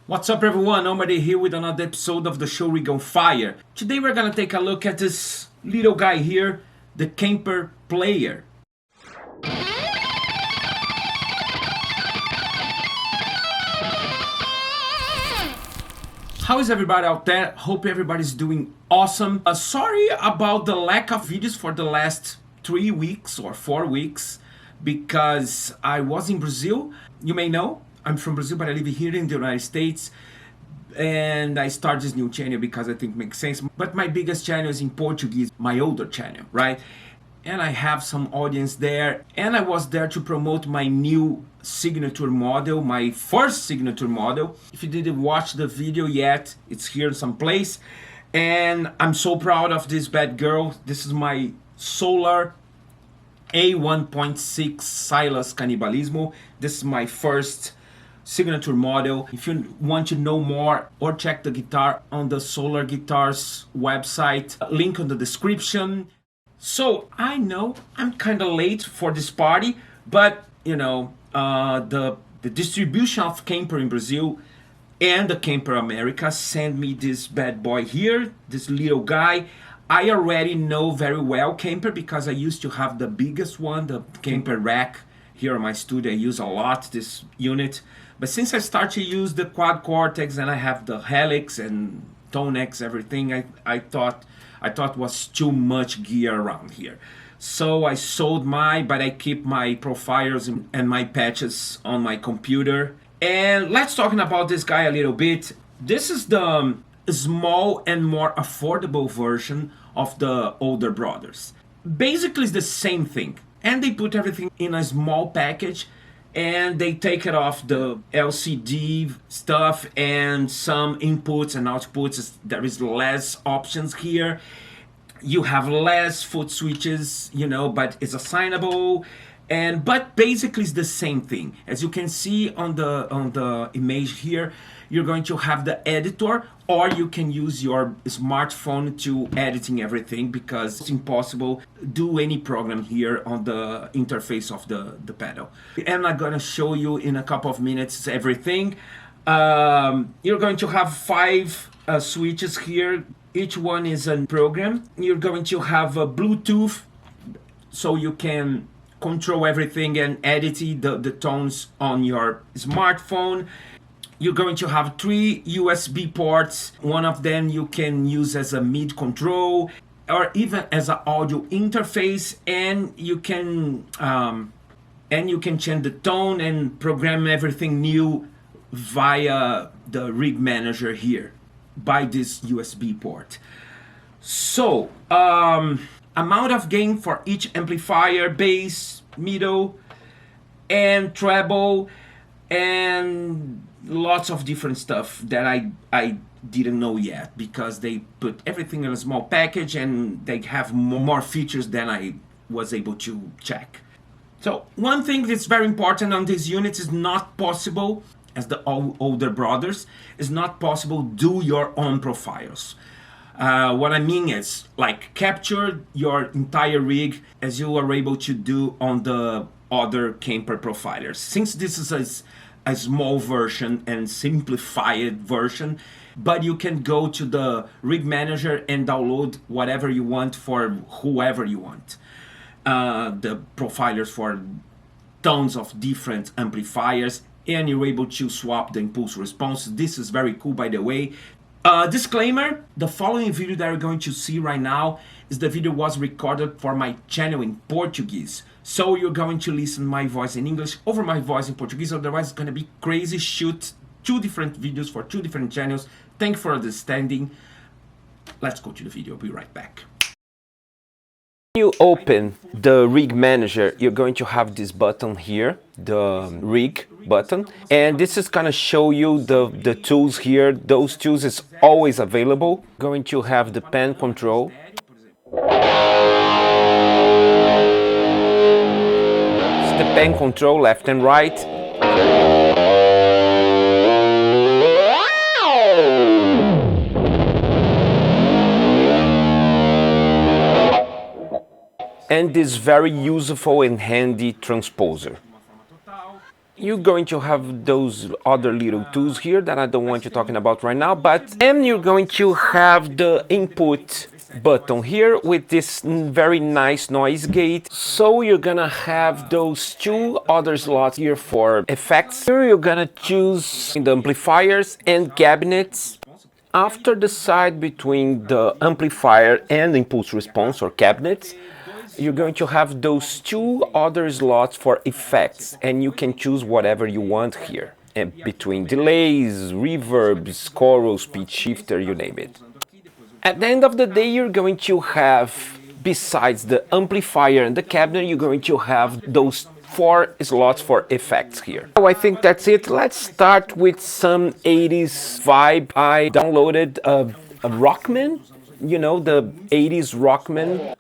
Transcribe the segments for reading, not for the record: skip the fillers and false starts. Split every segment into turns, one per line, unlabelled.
What's up everyone, Omade here with another episode of the show Rig on Fire. Today we're gonna take a look at this little guy here, the Kemper player. How is everybody out there? Hope everybody's doing awesome. Sorry about the lack of videos for the last 3 weeks or 4 weeks because I was in Brazil. You may know I'm from Brazil, but I live here in the United States, and I started this new channel because I think it makes sense. But my biggest channel is in Portuguese, my older channel, right? And I have some audience there, and I was there to promote my new signature model, my first signature model. If you didn't watch the video yet, it's here someplace, and I'm so proud of this bad girl. This is my solar A1.6 Silas Canibalismo. This is my first signature model. If you want to know more or check the guitar on the Solar Guitars website, link on the description. So I know I'm kind of late for this party, but you know, the distribution of Kemper in Brazil and the Kemper America sent me this bad boy here, this little guy. I already know very well Kemper because I used to have the biggest one, the Kemper rack. Here in my studio I use a lot this unit, but since I started to use the quad cortex and I have the helix and tonex, everything, I thought was too much gear around here. So I sold mine, but I keep my profiles and my patches on my computer. And let's talk about this guy a little bit. This is the small and more affordable version of the older brothers. Basically it's the same thing, and they put everything in a small package and they take it off the LCD stuff and some inputs and outputs. There is less options here. You have less foot switches, you know, but it's assignable. But basically it's the same thing. As you can see on the image here, you're going to have the editor, or you can use your smartphone to editing everything because it's impossible to do any program here on the interface of the pedal. And I'm gonna show you in a couple of minutes everything. You're going to have 5 switches here. Each one is a program. You're going to have a Bluetooth, so you can control everything and edit the tones on your smartphone. You're going to have 3 USB ports. One of them you can use as a MIDI control or even as an audio interface, and you can change the tone and program everything new via the rig manager here by this USB port. So amount of gain for each amplifier, bass, middle, and treble, and lots of different stuff that I didn't know yet because they put everything in a small package and they have more features than I was able to check. So one thing that's very important on these units is not possible, as the older brothers, is not possible do your own profiles. What I mean is like capture your entire rig as you are able to do on the other Kemper profilers. Since this is a small version and simplified version, but you can go to the rig manager and download whatever you want for whoever you want. The profilers for tons of different amplifiers, and you're able to swap the impulse response. This is very cool, by the way. Disclaimer, the following video that you're going to see right now is the video was recorded for my channel in Portuguese. So you're going to listen my voice in English over my voice in Portuguese, otherwise it's going to be crazy. Shoot 2 different videos for 2 different channels. Thank you for understanding. Let's go to the video, I'll be right back. When you open the rig manager, you're going to have this button here, the rig button, and this is gonna show you the tools here. Those tools is always available. Going to have the pan control. It's the pan control, left and right. And this very useful and handy transposer.
You're going to have those other little tools here that I don't want you talking about right now, but then you're going to have the input button here with this very nice noise gate. So you're gonna have those two other slots here for effects. Here you're gonna choose the amplifiers and cabinets. After the side between the amplifier and impulse response or cabinets, you're going to have those two other slots for effects, and you can choose whatever you want here, and between delays, reverbs, chorus, pitch shifter, you name it. At the end of the day, you're going to have, besides the amplifier and the cabinet, you're going to have those four slots for effects here. So I think that's it. Let's start with some 80s vibe. I downloaded a Rockman, you know, the 80s Rockman.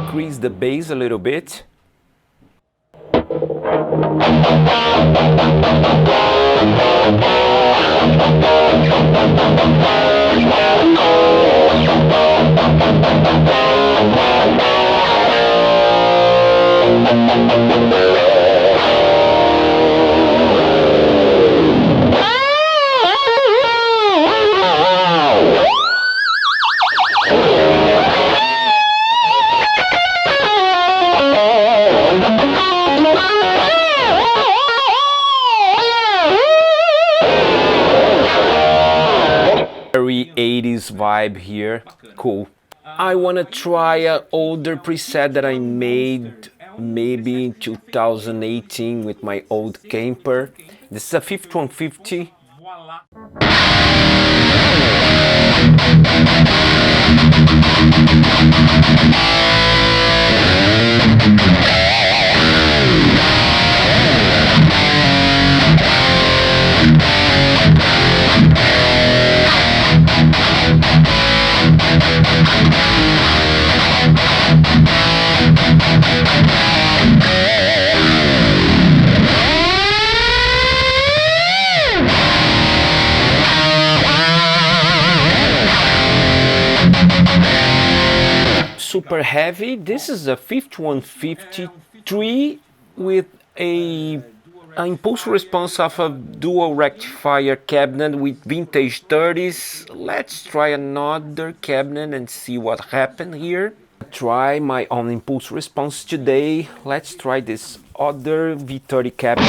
Increase the bass a little bit. Very 80s vibe here. Cool. I wanna try an older preset that I made maybe in 2018 with my old Kemper. This is a 5150. Super heavy. This is a 5153 with a impulse response of a dual rectifier cabinet with vintage 30s. Let's try another cabinet and see what happened here. Try my own impulse response today. Let's try this other V30 cabinet.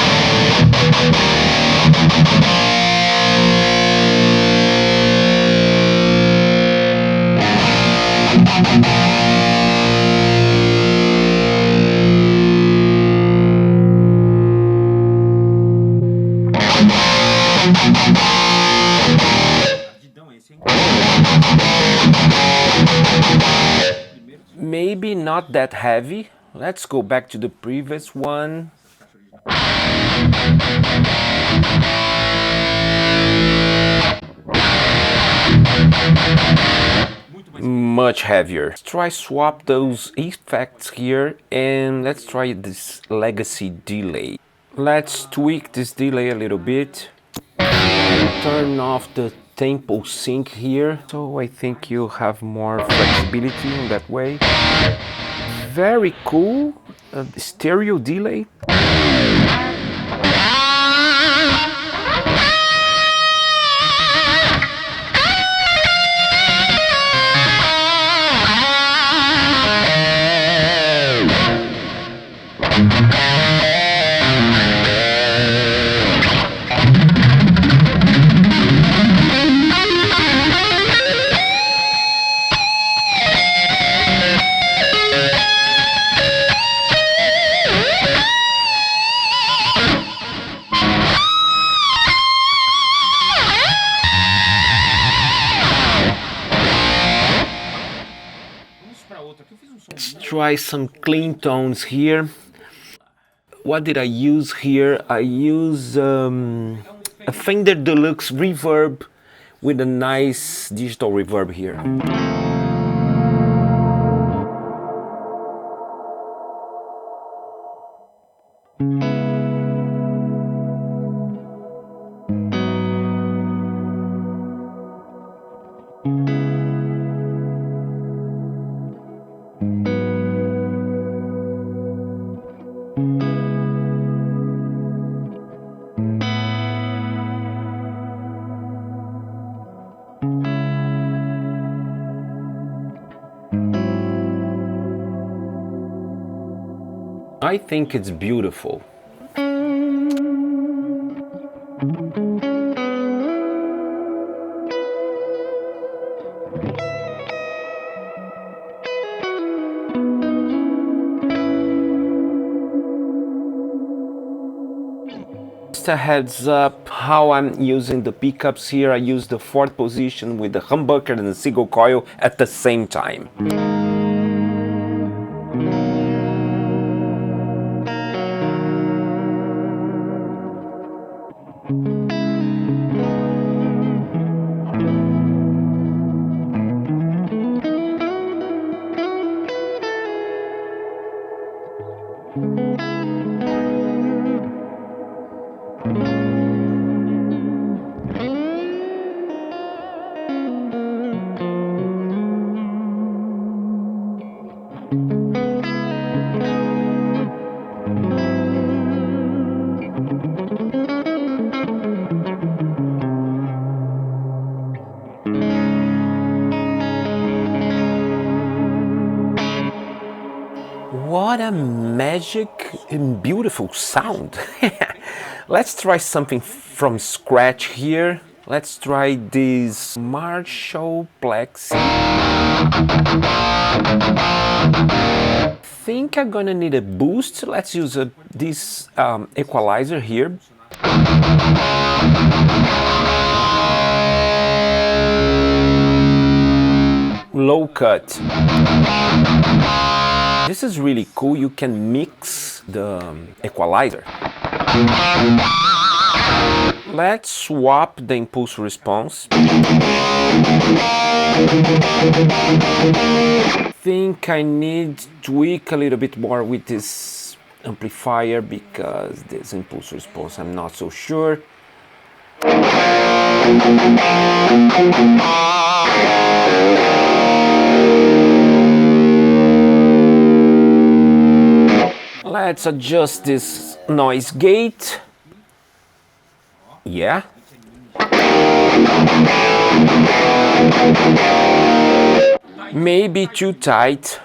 Maybe not that heavy. Let's go back to the previous one. Much heavier. Let's try swap those effects here and let's try this legacy delay. Let's tweak this delay a little bit. Turn off the tempo sync here, so I think you have more flexibility in that way. Very cool. Stereo delay. Let's try some clean tones here. What did I use here? I use a Fender Deluxe reverb with a nice digital reverb here. I think it's beautiful. Just a heads up how I'm using the pickups here. I use the fourth position with the humbucker and the single coil at the same time. What a magic and beautiful sound! Let's try something from scratch here. Let's try this Marshall Plex. I think I'm gonna need a boost. Let's use this equalizer here. Low cut. This is really cool. You can mix the equalizer. Let's swap the impulse response. I think I need to tweak a little bit more with this amplifier because this impulse response I'm not so sure. Let's adjust this noise gate. Yeah. Maybe too tight.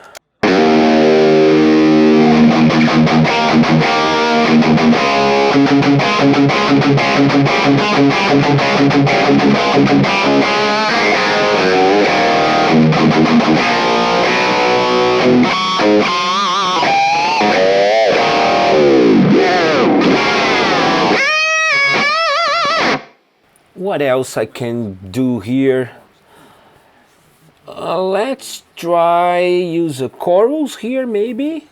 What else I can do here? Let's try use a chorus here, maybe?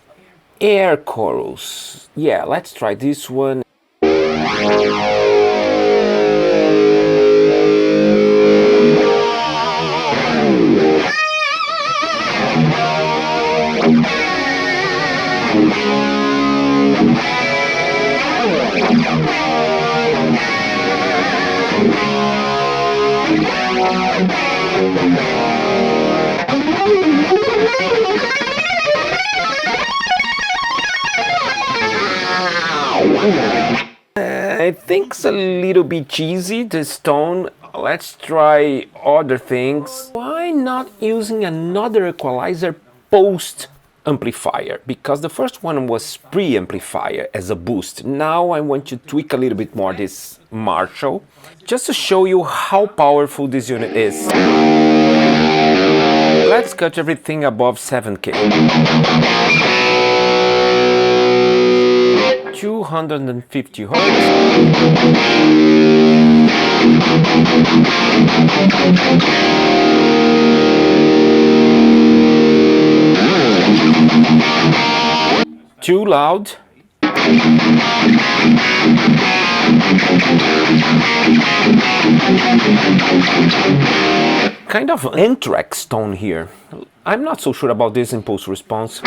Air chorus. Yeah, let's try this one. I think it's a little bit cheesy, this tone. Let's try other things. Why not using another equalizer post amplifier? Because the first one was pre-amplifier as a boost. Now I want to tweak a little bit more this Marshall, just to show you how powerful this unit is. Let's cut everything above 7K. 250 hertz. Too loud. Kind of anthrax tone here. I'm not so sure about this impulse response.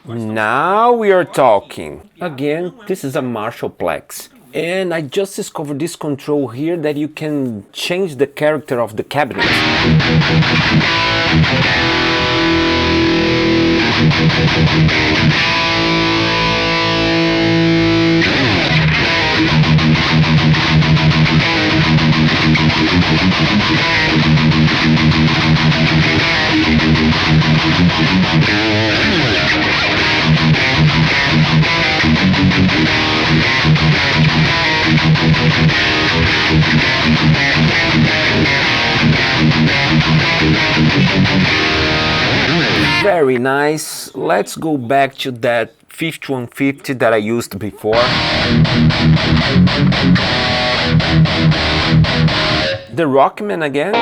Now we are talking. Again, this is a Marshall Plex. And I just discovered this control here that you can change the character of the cabinet. Very nice. Let's go back to that 5150 that I used before. The Rockman again.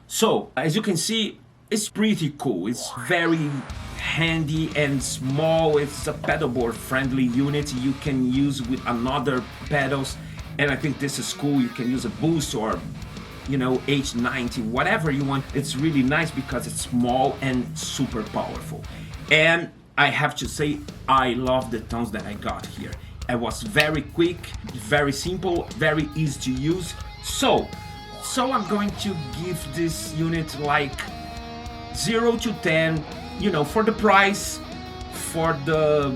So, as you can see, it's pretty cool. It's very handy and small. It's a pedalboard friendly unit you can use with another pedals, and I think this is cool. You can use a boost or, you know, H90, whatever you want. It's really nice because it's small and super powerful. And I have to say, I love the tones that I got here. It was very quick, very simple, very easy to use. So I'm going to give this unit like 0 to 10, you know, for the price, for the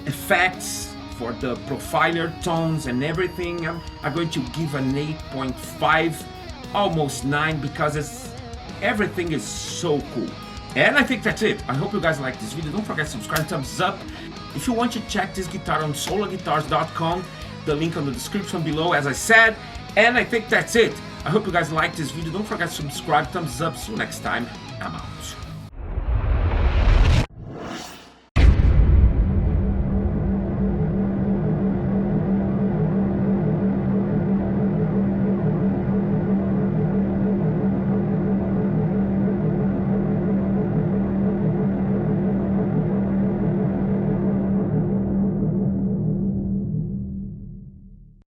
effects, for the profiler tones and everything. I'm going to give an 8.5, almost 9, because everything is so cool. And I think that's it. I hope you guys like this video. Don't forget to subscribe, thumbs up. If you want to check this guitar on solarguitars.com, the link on the description below, as I said. And I think that's it. I hope you guys like this video. Don't forget to subscribe, thumbs up. See you next time. I'm out.